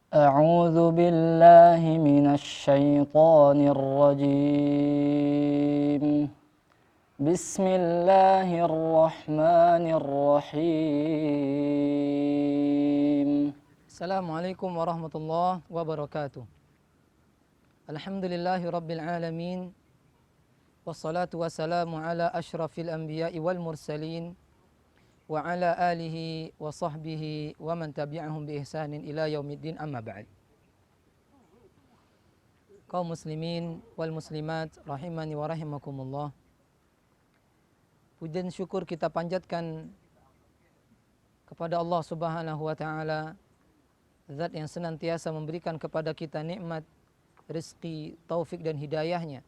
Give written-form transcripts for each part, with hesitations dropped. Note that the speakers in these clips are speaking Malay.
أعوذ بالله من الشيطان الرجيم بسم الله الرحمن الرحيم Assalamualaikum warahmatullahi wabarakatuh. Alhamdulillahi rabbil alamin. Wassalatu wassalamu ala ashrafil anbiya'i wal mursalin wa ala alihi wa sahbihi wa man tabi'ahum bi ihsanin ila yaumiddin, amma ba'd. Kaum muslimin wal muslimat rahimani wa rahimakumullah. Puji dan syukur kita panjatkan kepada Allah Subhanahu wa taala, zat yang senantiasa memberikan kepada kita nikmat, rezeki, taufik dan hidayahnya,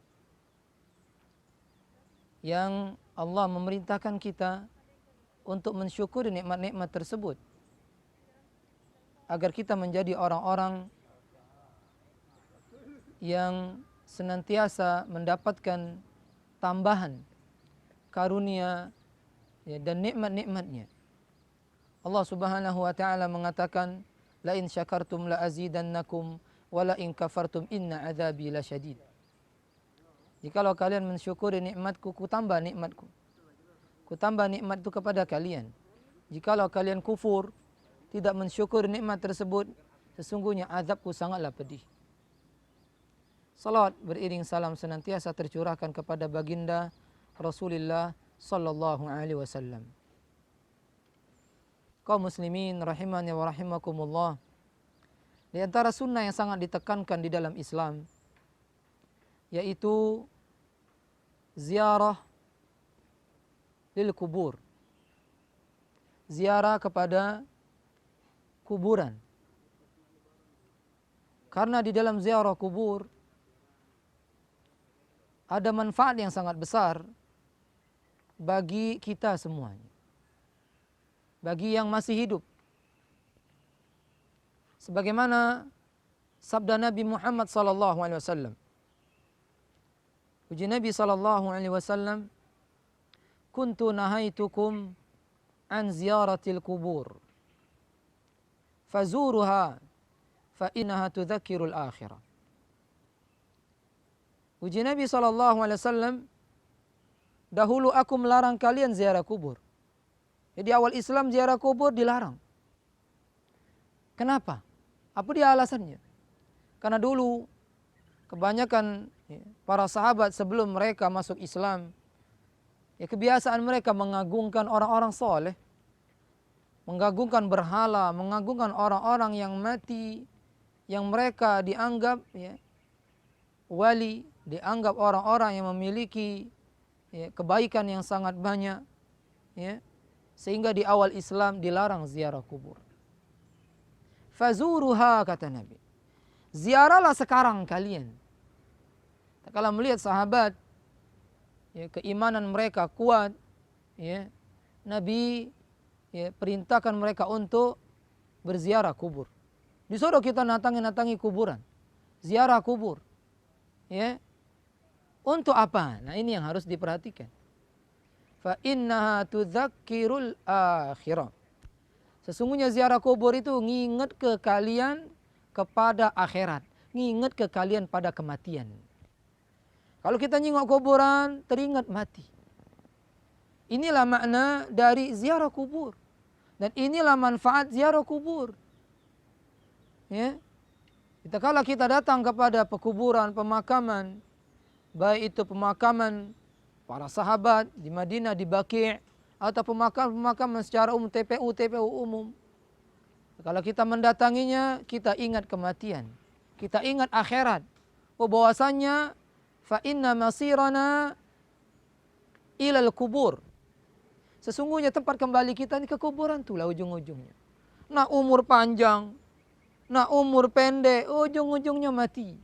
yang Allah memerintahkan kita untuk mensyukuri nikmat-nikmat tersebut agar kita menjadi orang-orang yang senantiasa mendapatkan tambahan karunia dan nikmat-nikmatnya. Allah Subhanahu wa taala mengatakan, la in syakartum la azidannakum wa la in kafartum inna adzabi lasyadid. Jikalau kalian mensyukuri nikmatku, ku tambah nikmatku. Ku tambah nikmat itu kepada kalian. Jikalau kalian kufur, tidak mensyukuri nikmat tersebut, sesungguhnya azabku sangatlah pedih. Salawat beriring salam senantiasa tercurahkan kepada baginda Rasulullah sallallahu alaihi wasallam. Kaum muslimin rahimani wa rahimakumullah. Di antara sunnah yang sangat ditekankan di dalam Islam, yaitu ziarah lil kubur, ziarah kepada kuburan. Karena di dalam ziarah kubur ada manfaat yang sangat besar bagi kita semuanya, bagi yang masih hidup. Sebagaimana sabda Nabi Muhammad sallallahu alaihi wasallam. Uji Nabi sallallahu alaihi wasallam, kuntu nahaitukum an ziyaratil kubur fazuruha fa innaha tudzakkirul akhirah. Uji Nabi SAW, dahulu aku melarang kalian ziarah kubur. Jadi awal Islam ziarah kubur dilarang. Kenapa? Apa dia alasannya? Karena dulu kebanyakan para sahabat sebelum mereka masuk Islam, kebiasaan mereka mengagungkan orang-orang soleh, mengagungkan berhala, mengagungkan orang-orang yang mati, yang mereka dianggap wali, dianggap orang-orang yang memiliki kebaikan yang sangat banyak, sehingga di awal Islam dilarang ziarah kubur. Fazuruha, kata Nabi, ziarahlah sekarang kalian. Kalau melihat sahabat, keimanan mereka kuat, Nabi perintahkan mereka untuk berziarah kubur. Disuruh kita natangi kuburan, ziarah kubur. Untuk apa? Nah, ini yang harus diperhatikan. Fa innaha tudzakkirul akhirah. Sesungguhnya ziarah kubur itu nginget ke kalian kepada akhirat, nginget ke kalian pada kematian. Kalau kita nyingok kuburan, teringat mati. Inilah makna dari ziarah kubur. Dan inilah manfaat ziarah kubur. Kalau kita datang kepada pekuburan, pemakaman, baik itu pemakaman para sahabat di Madinah, di Baqi', atau pemakaman secara umum, TPU umum. Kalau kita mendatanginya, kita ingat kematian. Kita ingat akhirat. Bahwasannya fa inna masirana ilal kubur. Sesungguhnya tempat kembali kita ini ke kuburan, itulah ujung-ujungnya. Nah, umur panjang, nah umur pendek, ujung-ujungnya mati.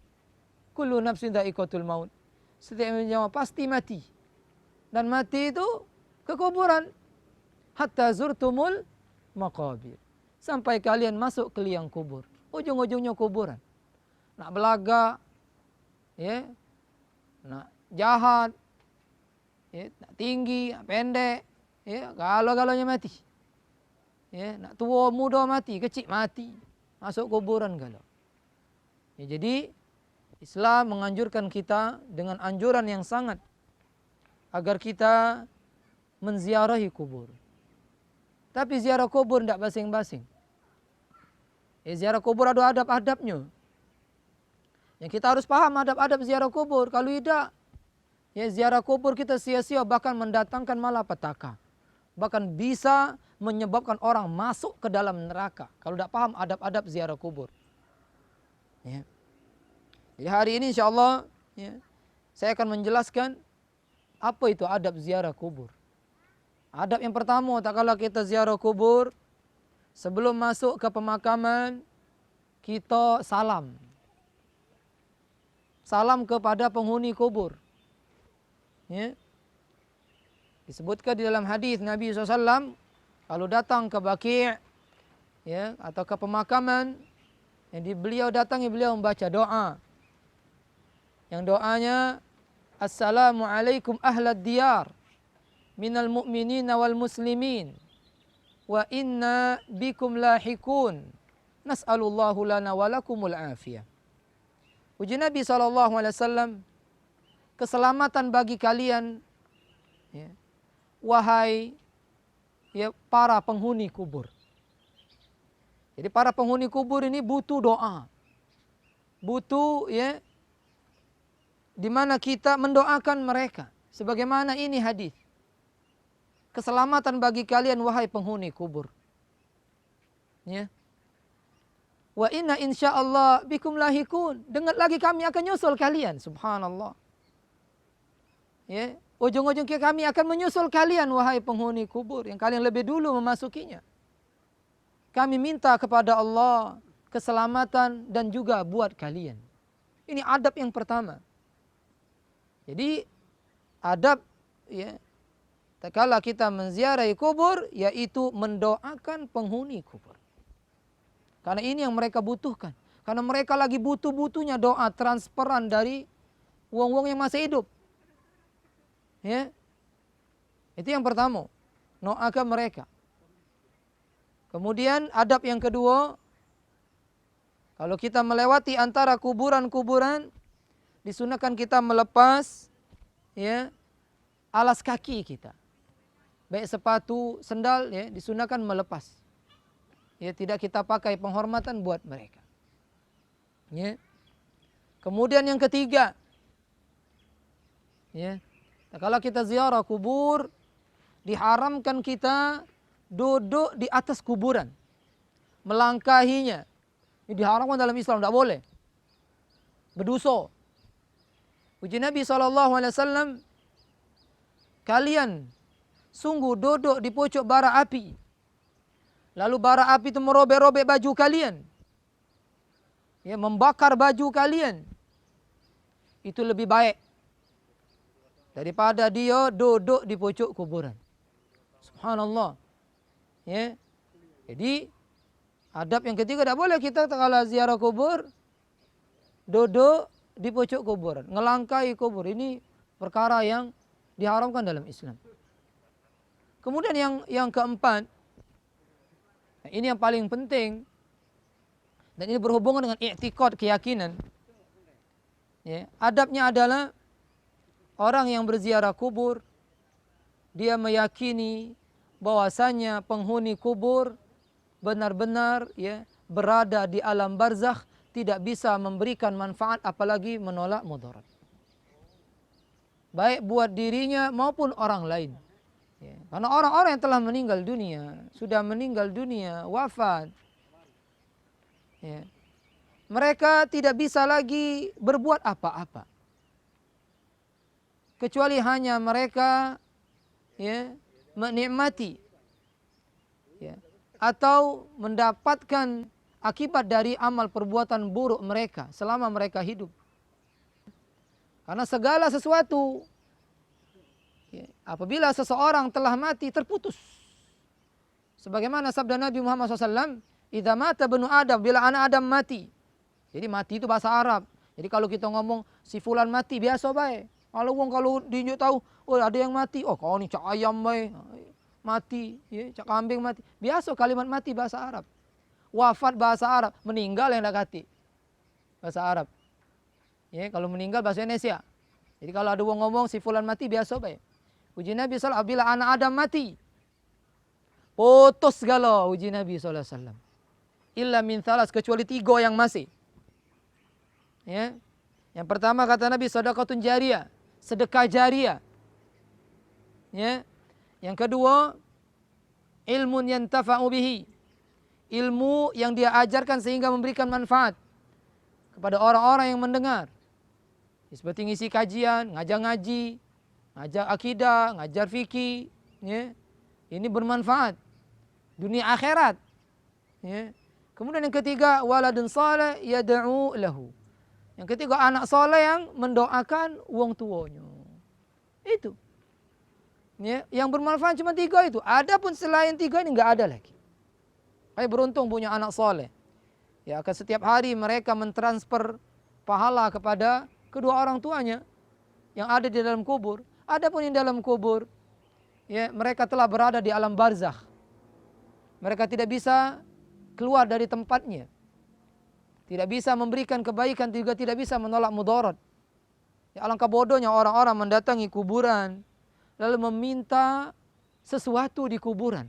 Kullu nafsin dha'iqatul maut. Setiap nyawa pasti mati. Dan mati itu ke kuburan. Hatta zurtumul maqabir. Sampai kalian masuk ke liang kubur. Ujung-ujungnya kuburan. Nak belaga, nak jahat, nak tinggi, nak pendek, galau-galaunya mati. Nak tua, muda mati, kecil mati. masuk kuburan kalau. Ya, jadi Islam menganjurkan kita dengan anjuran yang sangat agar kita menziarahi kubur. Tapi ziarah kubur tidak basing-basing. Ziarah kubur ada adab-adabnya. Yang kita harus paham adab-adab ziarah kubur. Kalau tidak, ya ziarah kubur kita sia-sia, bahkan mendatangkan malapetaka. Bahkan bisa menyebabkan orang masuk ke dalam neraka. Kalau tidak paham adab-adab ziarah kubur. Ya. Jadi hari ini insya Allah ya, saya akan menjelaskan apa itu adab ziarah kubur. Adab yang pertama, tak kala kita ziarah kubur, sebelum masuk ke pemakaman, kita salam. Salam kepada penghuni kubur. Ya. Disebutkan di dalam hadis Nabi SAW, kalau datang ke Baqi' ya, atau ke pemakaman, yang beliau datangi, beliau membaca doa. Yang doanya, Assalamualaikum ahlad diyar, minal mu'minina wal muslimin, wa inna bikum lahikun, nas'alullahu lana walakumul afiyah. Uji Nabi SAW, keselamatan bagi kalian, ya, wahai ya, para penghuni kubur. Jadi para penghuni kubur ini butuh doa. Butuh ya, di mana kita mendoakan mereka. Sebagaimana ini hadis. Keselamatan bagi kalian wahai penghuni kubur. Ya. Wa inna insyaallah bikum lahikun. Dengar lagi kami akan nyusul kalian. Subhanallah. Ya. Ujung-ujung kami akan menyusul kalian wahai penghuni kubur. Yang kalian lebih dulu memasukinya. Kami minta kepada Allah keselamatan dan juga buat kalian. Ini adab yang pertama. Jadi adab ya, tatkala kita menziarahi kubur, yaitu mendoakan penghuni kubur. Karena ini yang mereka butuhkan. Karena mereka lagi butuh-butuhnya doa transparan dari wong-wong yang masih hidup. Ya, itu yang pertama, doakan mereka. Kemudian adab yang kedua, kalau kita melewati antara kuburan-kuburan, disunahkan kita melepas ya alas kaki kita, baik sepatu, sendal, ya disunahkan melepas. Ya, tidak kita pakai, penghormatan buat mereka. Ya. Kemudian yang ketiga, ya, kalau kita ziarah kubur, diharamkan kita duduk di atas kuburan, melangkahinya. Ini diharamkan dalam Islam, tidak boleh. Berdosa. Uji Nabi SAW, kalian sungguh duduk di pucuk bara api, lalu bara api itu merobek-robek baju kalian, ya, membakar baju kalian, itu lebih baik daripada dia duduk di pucuk kuburan. Subhanallah. Ya. Jadi adab yang ketiga, tidak boleh kita kalau ziarah kubur duduk di pucuk kuburan, ngelangkai kubur. Ini perkara yang diharamkan dalam Islam. Kemudian yang keempat, ini yang paling penting, dan ini berhubungan dengan i'tiqad, keyakinan. Ya, adabnya adalah orang yang berziarah kubur, dia meyakini bahwasanya penghuni kubur benar-benar ya berada di alam barzakh, tidak bisa memberikan manfaat apalagi menolak mudarat, baik buat dirinya maupun orang lain. Ya, karena orang-orang yang telah meninggal dunia, sudah meninggal dunia, wafat, ya, mereka tidak bisa lagi berbuat apa-apa, kecuali hanya mereka ya menikmati ya, atau mendapatkan akibat dari amal perbuatan buruk mereka selama mereka hidup. Karena segala sesuatu ya, apabila seseorang telah mati, terputus. Sebagaimana sabda Nabi Muhammad SAW, idza mata ibnu Adam, bila anak Adam mati. Jadi mati itu bahasa Arab. Jadi kalau kita ngomong si fulan mati, biasa baik. Kalau diunjuk tahu, oh ada yang mati, oh kau ni cak ayam baik mati, ya, cak kambing mati. Biasa kalimat mati bahasa Arab. Wafat bahasa Arab, meninggal yang dakati. Bahasa Arab. Ya, kalau meninggal bahasa Indonesia. Jadi kalau ada orang ngomong si fulan mati biasa baik. Uji Nabi SAW, bila anak Adam mati, putus segala uji Nabi SAW. Illa min thalas, kecuali 3 yang masih. Ya. Yang pertama kata Nabi, sedekatun jariyah, sedekah jariyah. Ya. Yang kedua, ilmun yantafa'u bihi, ilmu yang dia ajarkan sehingga memberikan manfaat kepada orang-orang yang mendengar. Seperti ngisi kajian, ngajar ngaji, ngajar akidah, ngajar fikih. Ya. Ini bermanfaat dunia akhirat. Ya. Kemudian yang ketiga, waladun saleh yad'u lahu. Yang ketiga, anak soleh yang mendoakan wong tuanya. Itu. Ya, yang bermanfaat cuma 3 itu. Adapun selain 3 ini enggak ada lagi. Saya beruntung punya anak soleh. Ya, akan setiap hari mereka mentransfer pahala kepada kedua orang tuanya yang ada di dalam kubur. Adapun yang dalam kubur, ya, mereka telah berada di alam barzakh. Mereka tidak bisa keluar dari tempatnya. Tidak bisa memberikan kebaikan, juga tidak bisa menolak mudarat. Ya, alangkah bodohnya orang-orang mendatangi kuburan lalu meminta sesuatu di kuburan.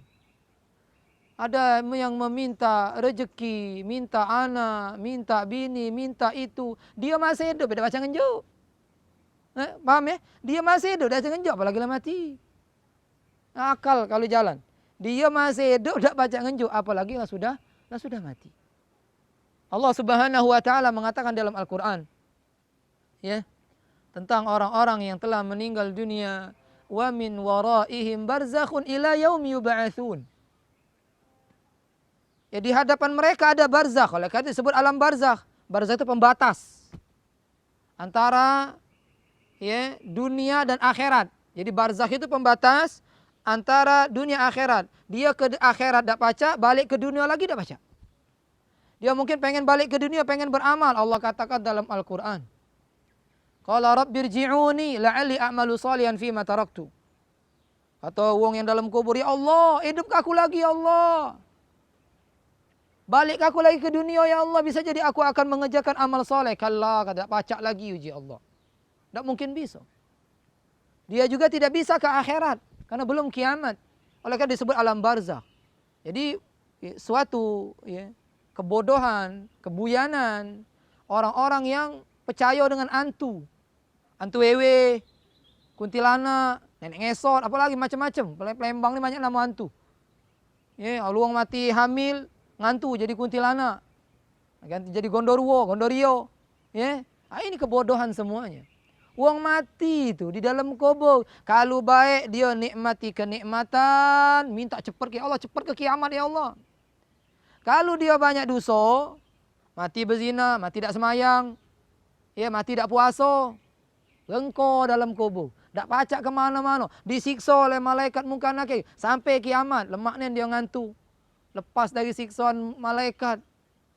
Ada yang meminta rezeki, minta anak, minta bini, minta itu. Dia masih hidup, dia baca ngenjuk. Paham ya? Dia masih hidup, dia baca ngenjuk, apalagi lah mati. Akal kalau jalan. Dia masih hidup, dia baca ngenjuk, apalagi lah sudah mati. Allah Subhanahu wa taala mengatakan dalam Al-Qur'an, ya, tentang orang-orang yang telah meninggal dunia, wa min waraihim barzakhun ila yaumi yub'atsun. Ya, di hadapan mereka ada barzakh. Oleh karena disebut alam barzakh. Barzakh itu pembatas antara, ya, dunia dan akhirat. Jadi barzakh itu pembatas antara dunia akhirat. Dia ke akhirat tidak baca, balik ke dunia lagi tidak baca. Dia mungkin pengen balik ke dunia, pengen beramal. Allah katakan dalam Al-Quran, qala rabbirji'uni la'alli a'malu salihan fima taraktu. Kata wong yang dalam kubur, ya Allah, hidup aku lagi ya Allah. Balik aku lagi ke dunia ya Allah, bisa jadi aku akan mengerjakan amal soleh. Kalla, tidak pacak lagi uji Allah. Tidak mungkin bisa. Dia juga tidak bisa ke akhirat, karena belum kiamat. Oleh karena disebut alam barzakh. Jadi suatu, ya, kebodohan, kebuyanan orang-orang yang percaya dengan hantu wewe, kuntilanak, nenek ngesot, apalagi macam-macam. Palembang ni banyak nama hantu. Ya, luang mati hamil, ngantu jadi kuntilanak, ganti jadi gondorio. Ya, ini kebodohan semuanya. Uang mati itu di dalam kubur. Kalau baik dia nikmati kenikmatan, minta cepat ke Allah, cepat ke kiamat ya Allah. Kalau dia banyak dosa, mati berzina, mati tak semayang, ya, mati tak puasa, lengko dalam kubur, tak pacak ke mana-mana, disiksa oleh malaikat munkar nakir sampai kiamat. Lemaknya dia ngantuk, lepas dari siksaan malaikat,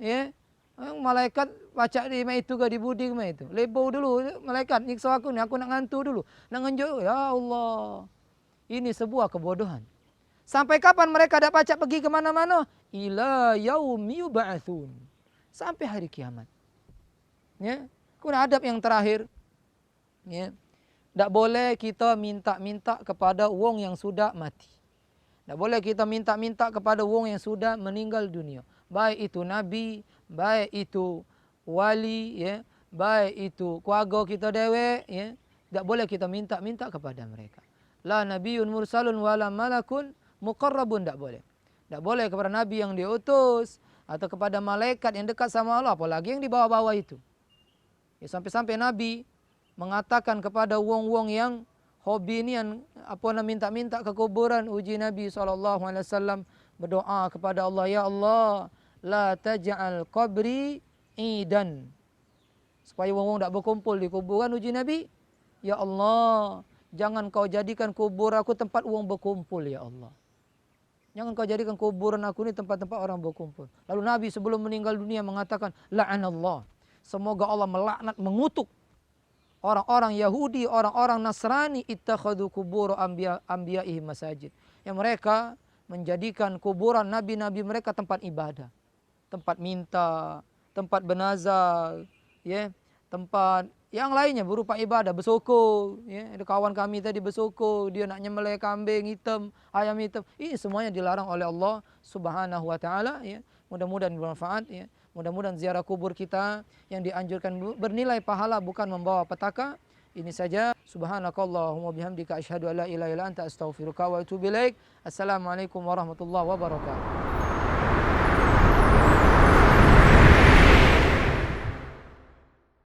ya. Malaikat pacak di itu ke di budi ke itu. Lebo dulu malaikat nyiksa aku ni, aku nak ngantuk dulu, nak ngenjuk. Ya Allah, ini sebuah kebodohan. Sampai kapan mereka tak pacak pergi ke mana-mana? Ila yaumi yub'atsun. Sampai hari kiamat. Ya. Kemudian adab yang terakhir, ya, tak boleh kita minta-minta kepada wong yang sudah mati. Tak boleh kita minta-minta kepada wong yang sudah meninggal dunia. Baik itu nabi, baik itu wali, ya, baik itu keluarga kita dewek, ya. Tak boleh kita minta-minta kepada mereka. La nabiyyun mursalun wala malakun muqarrabun, tak boleh. Tak boleh kepada nabi yang diutus atau kepada malaikat yang dekat sama Allah, apalagi yang di bawah-bawah itu. Ya, sampai-sampai nabi mengatakan kepada wong-wong yang hobi ini, yang minta-minta ke kuburan, uji Nabi SAW berdoa kepada Allah, ya Allah, la taj'al qabri idan. Supaya wong-wong tak berkumpul di kuburan, uji Nabi, ya Allah, jangan kau jadikan kubur aku tempat wong berkumpul ya Allah. Jangan kau jadikan kuburan aku ini tempat-tempat orang berkumpul. Lalu Nabi sebelum meninggal dunia mengatakan, la'anallah, semoga Allah melaknat, mengutuk orang-orang Yahudi, orang-orang Nasrani, ittakhadhu kubur anbiya'ihim masajid. Yang mereka menjadikan kuburan nabi-nabi mereka tempat ibadah. tempat minta, tempat bernazar, ya, tempat yang lainnya berupa ibadah, bersokong, ya. Ada kawan kami tadi bersokong, dia nak nyembelih kambing hitam, ayam hitam. Ini semuanya dilarang oleh Allah Subhanahu wa taala, ya. Mudah-mudahan bermanfaat, ya. Mudah-mudahan ziarah kubur kita yang dianjurkan bernilai pahala bukan membawa petaka. Ini saja. Subhanakallahumma bihamdika asyhadu an la ilaha illa anta astaghfiruka wa atubu ilaik. Assalamualaikum warahmatullahi wabarakatuh.